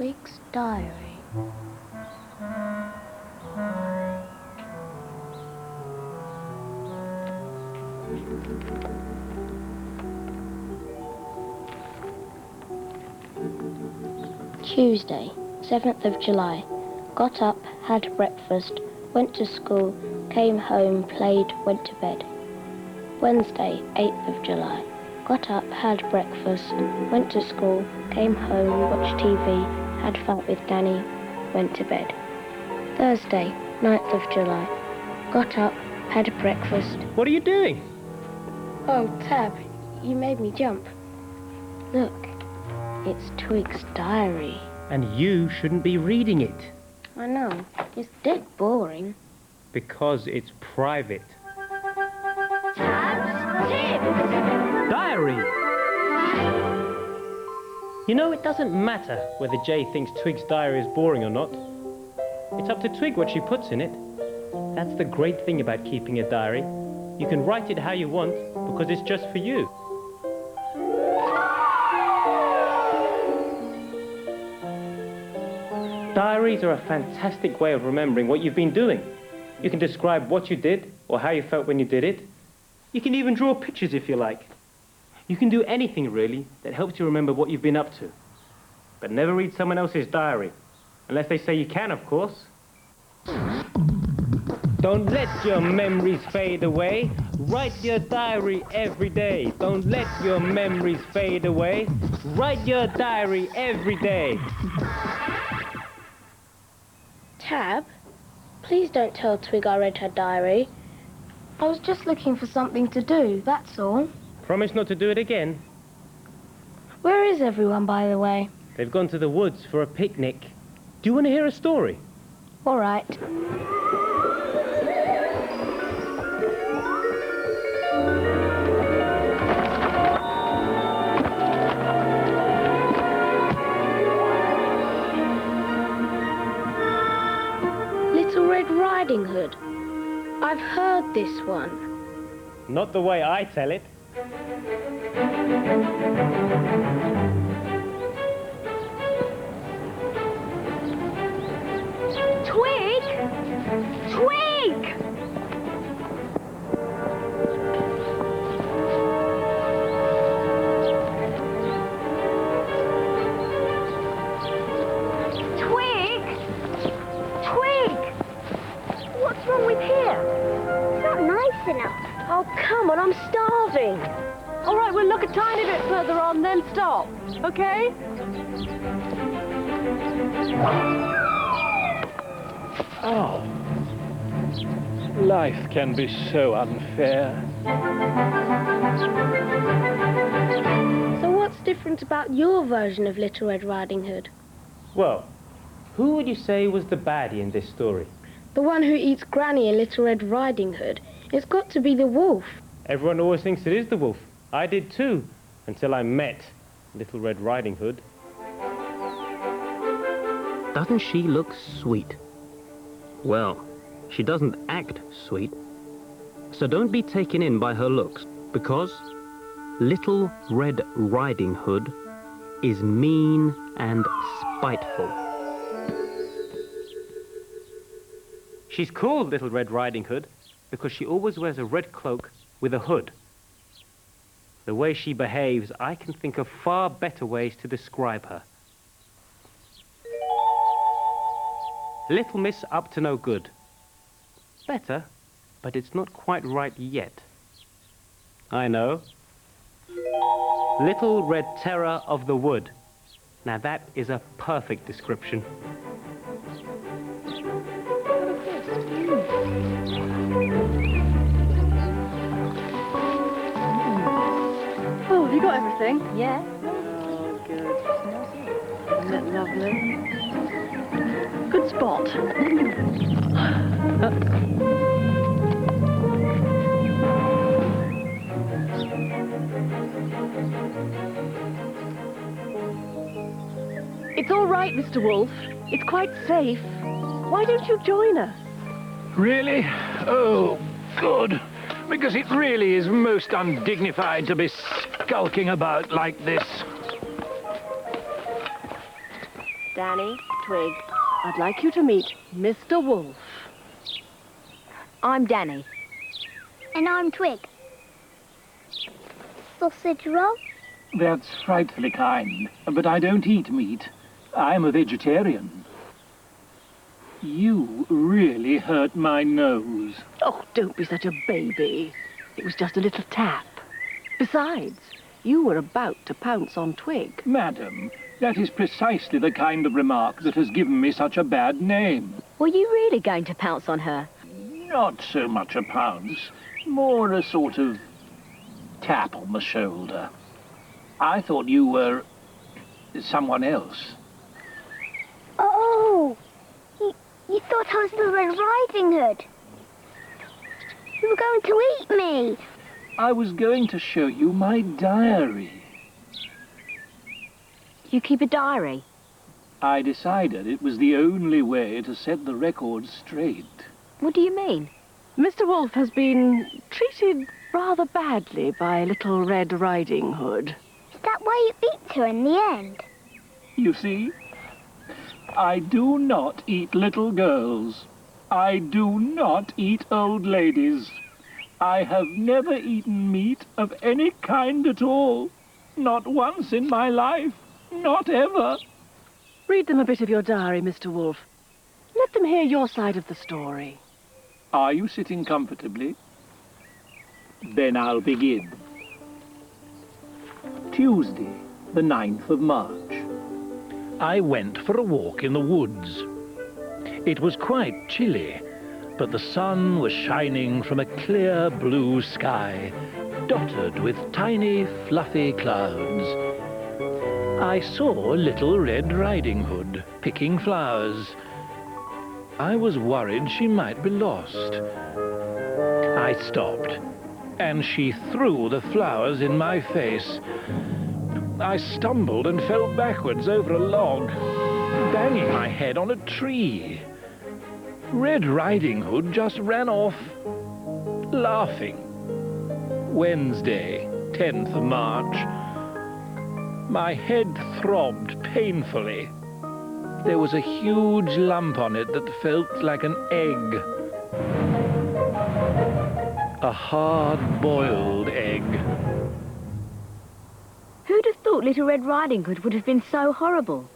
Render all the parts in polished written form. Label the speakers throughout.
Speaker 1: Twig's diary. Tuesday, 7th of July. Got up, had breakfast, went to school, came home, played, went to bed. Wednesday, 8th of July. Got up, had breakfast, went to school, came home, watched TV, had fun with Danny, went to bed. Thursday, 9th of July. Got up, had breakfast.
Speaker 2: What are you doing?
Speaker 1: Oh, Tab, you made me jump. Look, it's Twig's diary.
Speaker 2: And you shouldn't be reading it.
Speaker 1: I know, it's dead boring.
Speaker 2: Because it's private.
Speaker 1: Tab's tips!
Speaker 2: Diary! You know, it doesn't matter whether Jay thinks Twig's diary is boring or not. It's up to Twig what she puts in it. That's the great thing about keeping a diary. You can write it how you want because it's just for you. Diaries are a fantastic way of remembering what you've been doing. You can describe what you did or how you felt when you did it. You can even draw pictures if you like. You can do anything really that helps you remember what you've been up to. But never read someone else's diary. Unless they say you can, of course. Don't let your memories fade away. Write your diary every day. Don't let your memories fade away. Write your diary every day.
Speaker 1: Tab, please don't tell Twig I read her diary. I was just looking for something to do, that's all.
Speaker 2: Promise not to do it again.
Speaker 1: Where is everyone, by the way?
Speaker 2: They've gone to the woods for a picnic. Do you want to hear a story?
Speaker 1: All right. Little Red Riding Hood. I've heard this one.
Speaker 2: Not the way I tell it.
Speaker 1: Twig! Twig! Twig! Twig! What's wrong with here?
Speaker 3: It's not nice enough.
Speaker 1: Oh, come on, I'm starving.
Speaker 4: All right, we'll look a tiny bit further on, then stop, okay?
Speaker 5: Oh, life can be so unfair.
Speaker 1: So what's different about your version of Little Red Riding Hood?
Speaker 2: Well, who would you say was the baddie in this story?
Speaker 1: The one who eats Granny in Little Red Riding Hood. It's got to be the wolf.
Speaker 2: Everyone always thinks it is the wolf. I did too, until I met Little Red Riding Hood. Doesn't she look sweet? Well, she doesn't act sweet. So don't be taken in by her looks, because Little Red Riding Hood is mean and spiteful. She's called Little Red Riding Hood because she always wears a red cloak with a hood. The way she behaves, I can think of far better ways to describe her. Little Miss Up to No Good. Better, but it's not quite right yet. I know. Little Red Terror of the Wood. Now that is a perfect description.
Speaker 4: Oh, have you got everything?
Speaker 1: Yeah.
Speaker 4: Good. Isn't that lovely? Good spot. It's all right, Mr. Wolf. It's quite safe. Why don't you join us?
Speaker 5: Really? Oh, good. Because it really is most undignified to be skulking about like this.
Speaker 4: Danny, Twig, I'd like you to meet Mr. Wolf.
Speaker 6: I'm Danny.
Speaker 3: And I'm Twig. Sausage roll?
Speaker 5: That's frightfully kind, but I don't eat meat. I'm a vegetarian. You really hurt my nose.
Speaker 4: Oh, don't be such a baby. It was just a little tap. Besides, you were about to pounce on Twig.
Speaker 5: Madam, that is precisely the kind of remark that has given me such a bad name.
Speaker 6: Were you really going to pounce on her?
Speaker 5: Not so much a pounce, more a sort of tap on the shoulder. I thought you were someone else.
Speaker 3: Oh, you thought I was Little Red Riding Hood. You were going to eat me.
Speaker 5: I was going to show you my diary.
Speaker 6: You keep a diary?
Speaker 5: I decided it was the only way to set the record straight.
Speaker 6: What do you mean?
Speaker 4: Mr. Wolf has been treated rather badly by Little Red Riding Hood.
Speaker 3: Is that why you eat her in the end?
Speaker 5: You see, I do not eat little girls. I do not eat old ladies. I have never eaten meat of any kind at all. Not once in my life. Not ever.
Speaker 4: Read them a bit of your diary, Mr. Wolf. Let them hear your side of the story.
Speaker 5: Are you sitting comfortably? Then I'll begin. Tuesday, the 9th of March. I went for a walk in the woods. It was quite chilly, but the sun was shining from a clear blue sky, dotted with tiny fluffy clouds. I saw Little Red Riding Hood picking flowers. I was worried she might be lost. I stopped, and she threw the flowers in my face. I stumbled and fell backwards over a log, banging my head on a tree. Red Riding Hood just ran off, laughing. Wednesday, 10th of March. My head throbbed painfully. There was a huge lump on it that felt like an egg. A hard-boiled egg.
Speaker 6: Who'd have thought Little Red Riding Hood would have been so horrible?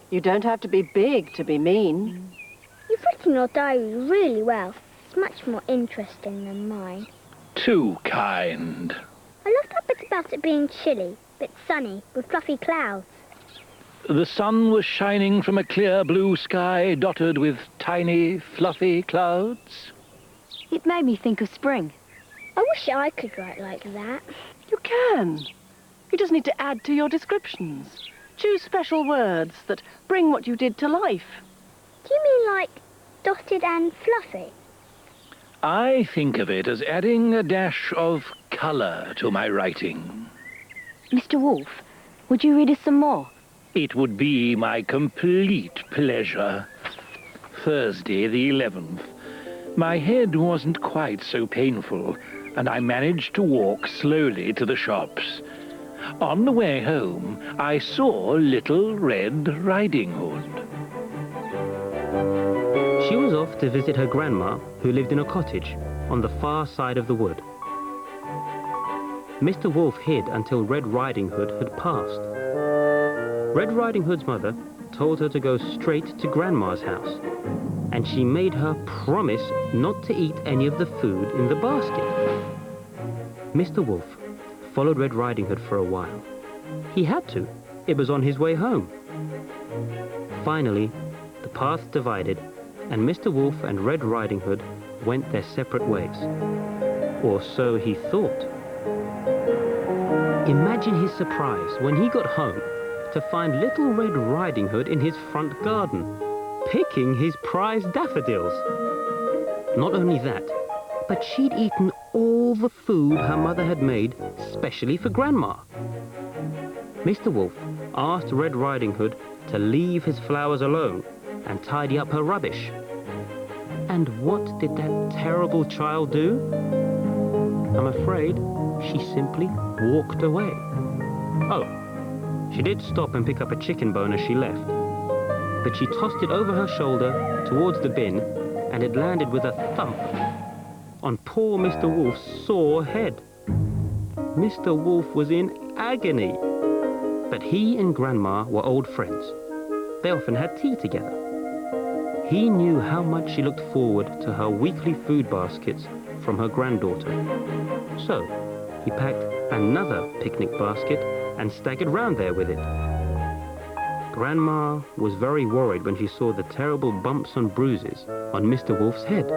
Speaker 4: You don't have to be big to be mean.
Speaker 3: You've written your diary really well. It's much more interesting than mine.
Speaker 5: Too kind.
Speaker 3: I love that bit about it being chilly, but sunny, with fluffy clouds.
Speaker 5: The sun was shining from a clear blue sky dotted with tiny, fluffy clouds.
Speaker 6: It made me think of spring.
Speaker 3: I wish I could write like that.
Speaker 4: You can. You just need to add to your descriptions. Choose special words that bring what you did to life.
Speaker 3: Do you mean like dotted and fluffy?
Speaker 5: I think of it as adding a dash of colour to my writing.
Speaker 6: Mr. Wolf, would you read us some more?
Speaker 5: It would be my complete pleasure. Thursday, the 11th. My head wasn't quite so painful, and I managed to walk slowly to the shops. On the way home, I saw Little Red Riding Hood.
Speaker 7: She was off to visit her grandma, who lived in a cottage on the far side of the wood. Mr. Wolf hid until Red Riding Hood had passed. Red Riding Hood's mother told her to go straight to Grandma's house, and she made her promise not to eat any of the food in the basket. Mr. Wolf followed Red Riding Hood for a while. He had to. It was on his way home. Finally, the paths divided, and Mr. Wolf and Red Riding Hood went their separate ways. Or so he thought. Imagine his surprise when he got home to find Little Red Riding Hood in his front garden, picking his prized daffodils. Not only that, but she'd eaten all the food her mother had made specially for Grandma. Mr. Wolf asked Red Riding Hood to leave his flowers alone and tidy up her rubbish. And what did that terrible child do? I'm afraid she simply walked away. Oh, she did stop and pick up a chicken bone as she left. but she tossed it over her shoulder towards the bin, and it landed with a thump on poor Mr. Wolf's sore head. Mr. Wolf was in agony, but he and Grandma were old friends. They often had tea together. He knew how much she looked forward to her weekly food baskets from her granddaughter. So he packed another picnic basket and staggered round there with it. Grandma was very worried when she saw the terrible bumps and bruises on Mr. Wolf's head.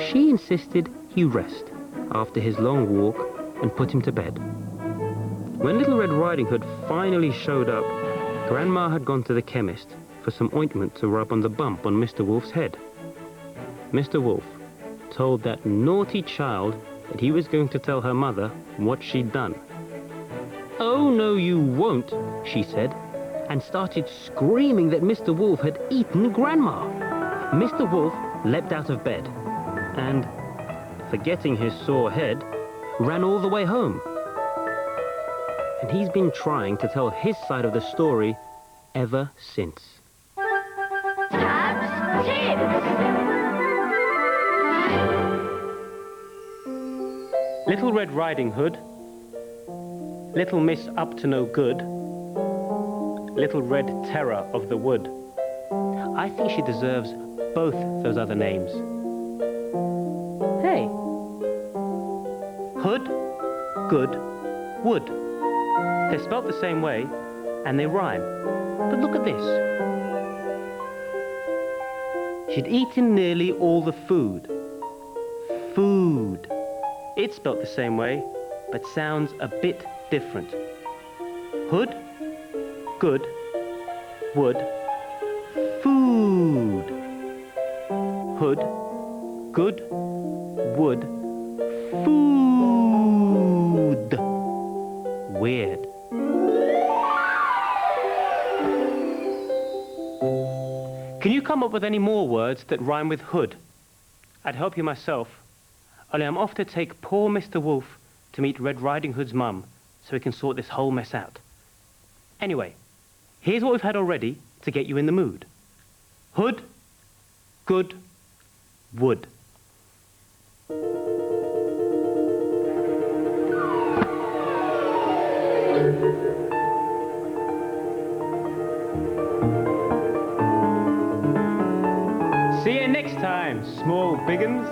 Speaker 7: She insisted he rest after his long walk and put him to bed. When Little Red Riding Hood finally showed up, Grandma had gone to the chemist for some ointment to rub on the bump on Mr. Wolf's head. Mr. Wolf told that naughty child that he was going to tell her mother what she'd done. "Oh, no, you won't," she said, and started screaming that Mr. Wolf had eaten Grandma. Mr. Wolf leapt out of bed and, forgetting his sore head, ran all the way home. And he's been trying to tell his side of the story ever since.
Speaker 3: Tabs, tips.
Speaker 2: Little Red Riding Hood, Little Miss Up to No Good, Little Red Terror of the Wood. I think she deserves both those other names. Hey. Hood, good, wood. They're spelt the same way, and they rhyme. But look at this. She'd eaten nearly all the food. Food. It's spelt the same way, but sounds a bit different. Hood, good, wood, food. Hood, good, wood, food. Weird. Can you come up with any more words that rhyme with hood? I'd help you myself, only I'm off to take poor Mr. Wolf to meet Red Riding Hood's mum so we can sort this whole mess out. Anyway, here's what we've had already to get you in the mood. Hood, good, wood. See you next time, small biggins.